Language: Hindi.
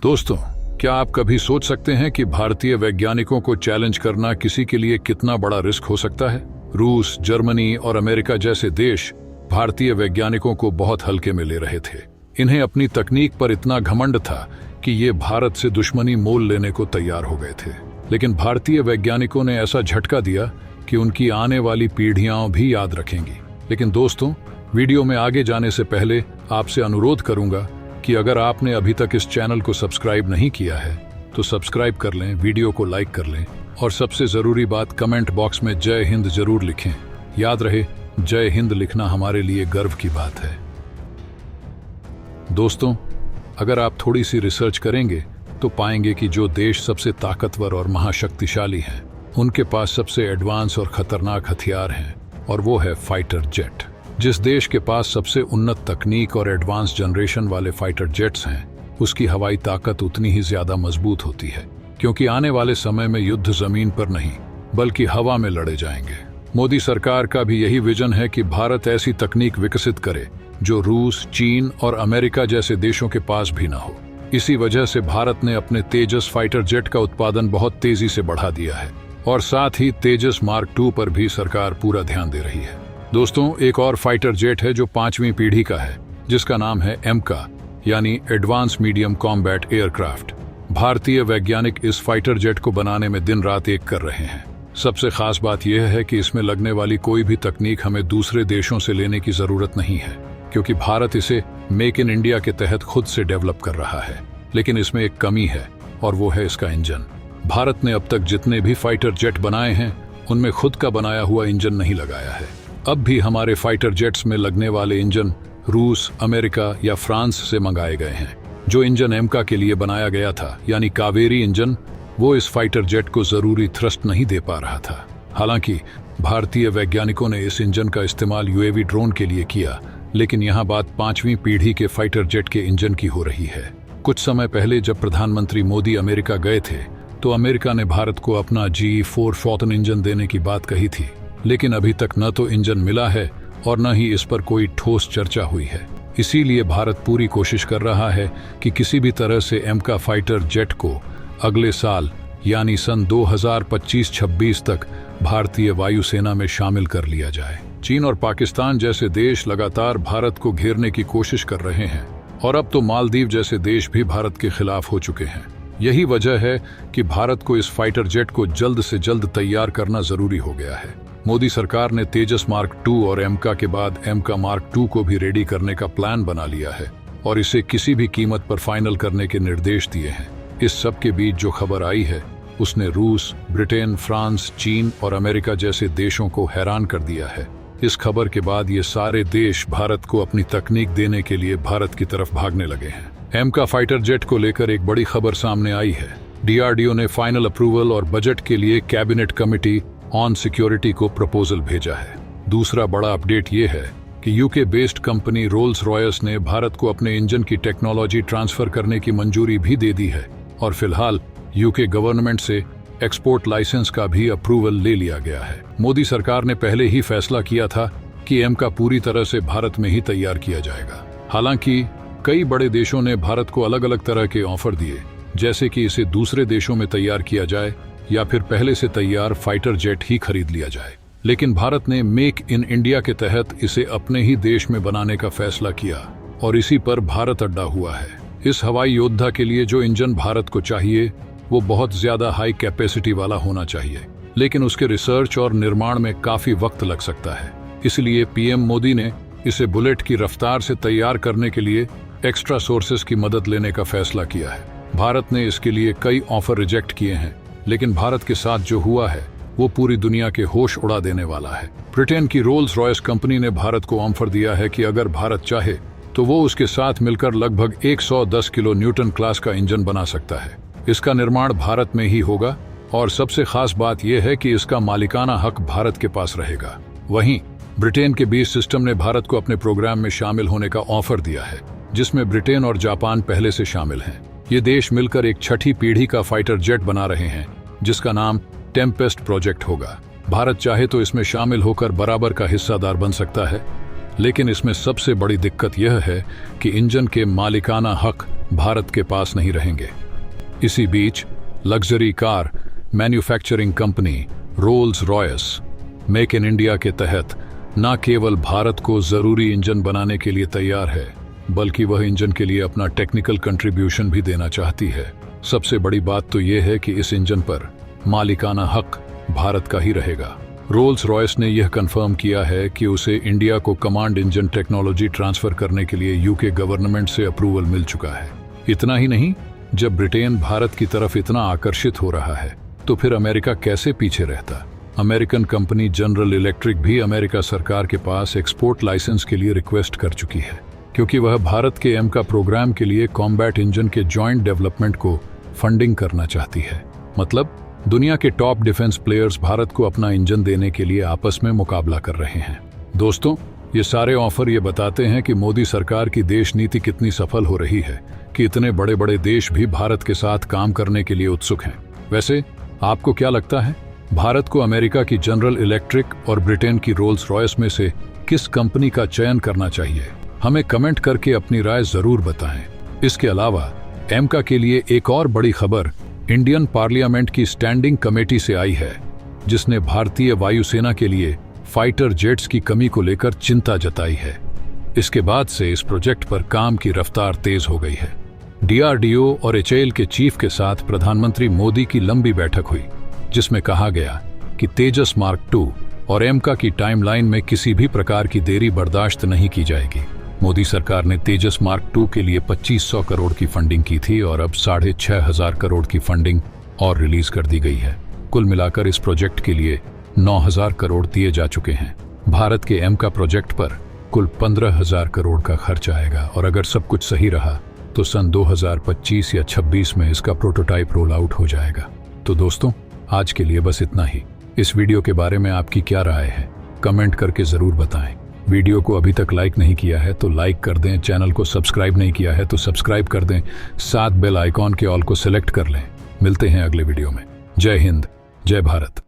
दोस्तों, क्या आप कभी सोच सकते हैं कि भारतीय वैज्ञानिकों को चैलेंज करना किसी के लिए कितना बड़ा रिस्क हो सकता है? रूस, जर्मनी और अमेरिका जैसे देश भारतीय वैज्ञानिकों को बहुत हल्के में ले रहे थे। इन्हें अपनी तकनीक पर इतना घमंड था कि ये भारत से दुश्मनी मोल लेने को तैयार हो गए थे। लेकिन भारतीय वैज्ञानिकों ने ऐसा झटका दिया कि उनकी आने वाली पीढ़ियां भी याद रखेंगी। लेकिन दोस्तों, वीडियो में आगे जाने से पहले आपसे अनुरोध करूंगा कि अगर आपने अभी तक इस चैनल को सब्सक्राइब नहीं किया है तो सब्सक्राइब कर लें, वीडियो को लाइक कर लें और सबसे जरूरी बात, कमेंट बॉक्स में जय हिंद जरूर लिखें। याद रहे, जय हिंद लिखना हमारे लिए गर्व की बात है। दोस्तों, अगर आप थोड़ी सी रिसर्च करेंगे तो पाएंगे कि जो देश सबसे ताकतवर और महाशक्तिशाली हैं, उनके पास सबसे एडवांस और खतरनाक हथियार हैं, और वो है फाइटर जेट। जिस देश के पास सबसे उन्नत तकनीक और एडवांस जनरेशन वाले फाइटर जेट्स हैं, उसकी हवाई ताकत उतनी ही ज्यादा मजबूत होती है, क्योंकि आने वाले समय में युद्ध जमीन पर नहीं बल्कि हवा में लड़े जाएंगे। मोदी सरकार का भी यही विजन है कि भारत ऐसी तकनीक विकसित करे जो रूस, चीन और अमेरिका जैसे देशों के पास भी ना हो। इसी वजह से भारत ने अपने तेजस फाइटर जेट का उत्पादन बहुत तेजी से बढ़ा दिया है और साथ ही तेजस मार्क 2 पर भी सरकार पूरा ध्यान दे रही है। दोस्तों, एक और फाइटर जेट है जो 5वीं पीढ़ी का है, जिसका नाम है एमका, यानी एडवांस मीडियम कॉम्बैट एयरक्राफ्ट। भारतीय वैज्ञानिक इस फाइटर जेट को बनाने में दिन रात एक कर रहे हैं। सबसे खास बात यह है कि इसमें लगने वाली कोई भी तकनीक हमें दूसरे देशों से लेने की जरूरत नहीं है, क्योंकि भारत इसे मेक इन इंडिया के तहत खुद से डेवलप कर रहा है। लेकिन इसमें एक कमी है और वो है इसका इंजन। भारत ने अब तक जितने भी फाइटर जेट बनाए हैं, उनमें खुद का बनाया हुआ इंजन नहीं लगाया है। अब भी हमारे फाइटर जेट्स में लगने वाले इंजन रूस, अमेरिका या फ्रांस से मंगाए गए हैं। जो इंजन एमका के लिए बनाया गया था, यानी कावेरी इंजन, वो इस फाइटर जेट को जरूरी थ्रस्ट नहीं दे पा रहा था। हालांकि भारतीय वैज्ञानिकों ने इस इंजन का इस्तेमाल यूएवी ड्रोन के लिए किया, लेकिन यहाँ बात 5वीं पीढ़ी के फाइटर जेट के इंजन की हो रही है। कुछ समय पहले जब प्रधानमंत्री मोदी अमेरिका गए थे, तो अमेरिका ने भारत को अपना G4 फॉल्कन इंजन देने की बात कही थी, लेकिन अभी तक न तो इंजन मिला है और न ही इस पर कोई ठोस चर्चा हुई है। इसीलिए भारत पूरी कोशिश कर रहा है कि किसी भी तरह से एमका फाइटर जेट को अगले साल यानी सन 2025-26 तक भारतीय वायुसेना में शामिल कर लिया जाए। चीन और पाकिस्तान जैसे देश लगातार भारत को घेरने की कोशिश कर रहे हैं और अब तो मालदीव जैसे देश भी भारत के खिलाफ हो चुके हैं। यही वजह है कि भारत को इस फाइटर जेट को जल्द से जल्द तैयार करना जरूरी हो गया है। मोदी सरकार ने तेजस मार्क 2 और एमका के बाद एमका मार्क 2 को भी रेडी करने का प्लान बना लिया है और इसे किसी भी कीमत पर फाइनल करने के निर्देश दिए हैं। इस सब के बीच जो खबर आई है, उसने रूस, ब्रिटेन, फ्रांस, चीन और अमेरिका जैसे देशों को हैरान कर दिया है। इस खबर के बाद ये सारे देश भारत को अपनी तकनीक देने के लिए भारत की तरफ भागने लगे हैं। एमका फाइटर जेट को लेकर एक बड़ी खबर सामने आई है। डीआरडीओ ने फाइनल अप्रूवल और बजट के लिए कैबिनेट कमिटी ऑन सिक्योरिटी को प्रपोजल भेजा है। दूसरा बड़ा अपडेट ये है कि UK based company Rolls Royce ने भारत को अपने इंजन की टेक्नोलॉजी ट्रांसफर करने की मंजूरी भी दे दी है और फिलहाल यूके गवर्नमेंट से एक्सपोर्ट लाइसेंस का भी अप्रूवल ले लिया गया है। मोदी सरकार ने पहले ही फैसला किया था कि एमका पूरी तरह से भारत में ही तैयार किया जाएगा। हालांकि कई बड़े देशों ने भारत को अलग अलग तरह के ऑफर दिए, जैसे कि इसे दूसरे देशों में तैयार किया जाए या फिर पहले से तैयार फाइटर जेट ही खरीद लिया जाए। लेकिन भारत ने मेक इन इंडिया के तहत इसे अपने ही देश में बनाने का फैसला किया और इसी पर भारत अड्डा हुआ है। इस हवाई योद्धा के लिए जो इंजन भारत को चाहिए, वो बहुत ज्यादा हाई कैपेसिटी वाला होना चाहिए, लेकिन उसके रिसर्च और निर्माण में काफी वक्त लग सकता है। इसलिए पीएम मोदी ने इसे बुलेट की रफ्तार से तैयार करने के लिए एक्स्ट्रा सोर्सेस की मदद लेने का फैसला किया है। भारत ने इसके लिए कई ऑफर रिजेक्ट किए हैं, लेकिन भारत के साथ जो हुआ है वो पूरी दुनिया के होश उड़ा देने वाला है। ब्रिटेन की रोल्स रॉयस कंपनी ने भारत को ऑफर दिया है कि अगर भारत चाहे तो वो उसके साथ मिलकर लगभग 110 किलो न्यूटन क्लास का इंजन बना सकता है। इसका निर्माण भारत में ही होगा और सबसे खास बात यह है कि इसका मालिकाना हक भारत के पास रहेगा। वहीं ब्रिटेन के बीस सिस्टम ने भारत को अपने प्रोग्राम में शामिल होने का ऑफर दिया है, जिसमें ब्रिटेन और जापान पहले से शामिल हैं। ये देश मिलकर एक 6ठी पीढ़ी का फाइटर जेट बना रहे हैं, जिसका नाम टेम्पेस्ट प्रोजेक्ट होगा। भारत चाहे तो इसमें शामिल होकर बराबर का हिस्सादार बन सकता है, लेकिन इसमें सबसे बड़ी दिक्कत यह है कि इंजन के मालिकाना हक भारत के पास नहीं रहेंगे। इसी बीच luxury car manufacturing company Rolls Royce make in India के तहत न केवल भारत को जरूरी इंजन बनाने के लिए तैयार है, बल्कि वह इंजन के लिए अपना टेक्निकल कंट्रीब्यूशन भी देना चाहती है। सबसे बड़ी बात तो यह है कि इस इंजन पर मालिकाना हक भारत का ही रहेगा। रोल्स रॉयस ने यह कंफर्म किया है कि उसे इंडिया को कमांड इंजन टेक्नोलॉजी ट्रांसफर करने के लिए यूके गवर्नमेंट से अप्रूवल मिल चुका है। इतना ही नहीं, जब ब्रिटेन भारत की तरफ इतना आकर्षित हो रहा है तो फिर अमेरिका कैसे पीछे रहता। अमेरिकन कंपनी जनरल इलेक्ट्रिक भी अमेरिका सरकार के पास एक्सपोर्ट लाइसेंस के लिए रिक्वेस्ट कर चुकी है, क्योंकि वह भारत के एमका प्रोग्राम के लिए कॉम्बैट इंजन के जॉइंट डेवलपमेंट को फंडिंग करना चाहती है। मतलब दुनिया के टॉप डिफेंस प्लेयर्स भारत को अपना इंजन देने के लिए आपस में मुकाबला कर रहे हैं। दोस्तों, ये सारे ऑफर ये बताते हैं कि मोदी सरकार की देश नीति कितनी सफल हो रही है कि इतने बड़े बड़े देश भी भारत के साथ काम करने के लिए उत्सुक हैं। वैसे आपको क्या लगता है, भारत को अमेरिका की जनरल इलेक्ट्रिक और ब्रिटेन की रोल्स रॉयस में से किस कंपनी का चयन करना चाहिए? हमें कमेंट करके अपनी राय जरूर बताएं। इसके अलावा एमका के लिए एक और बड़ी खबर इंडियन पार्लियामेंट की स्टैंडिंग कमेटी से आई है, जिसने भारतीय वायुसेना के लिए फाइटर जेट्स की कमी को लेकर चिंता जताई है। इसके बाद से इस प्रोजेक्ट पर काम की रफ्तार तेज हो गई है। डीआरडीओ और एचएएल के चीफ के साथ प्रधानमंत्री मोदी की लंबी बैठक हुई, जिसमें कहा गया कि तेजस मार्क 2 और एमका की टाइमलाइन में किसी भी प्रकार की देरी बर्दाश्त नहीं की जाएगी। मोदी सरकार ने तेजस मार्क 2 के लिए 2500 करोड़ की फंडिंग की थी और अब 6500 करोड़ की फंडिंग और रिलीज कर दी गई है। कुल मिलाकर इस प्रोजेक्ट के लिए 9000 करोड़ दिए जा चुके हैं। भारत के एमका प्रोजेक्ट पर कुल 15000 करोड़ का खर्च आएगा और अगर सब कुछ सही रहा तो सन 2025 या 26 में इसका प्रोटोटाइप रोल आउट हो जाएगा। तो दोस्तों, आज के लिए बस इतना ही। इस वीडियो के बारे में आपकी क्या राय है, कमेंट करके जरूर बताएं। वीडियो को अभी तक लाइक नहीं किया है तो लाइक कर दें, चैनल को सब्सक्राइब नहीं किया है तो सब्सक्राइब कर दें, साथ बेल आइकॉन के ऑल को सिलेक्ट कर लें। मिलते हैं अगले वीडियो में। जय हिंद, जय भारत।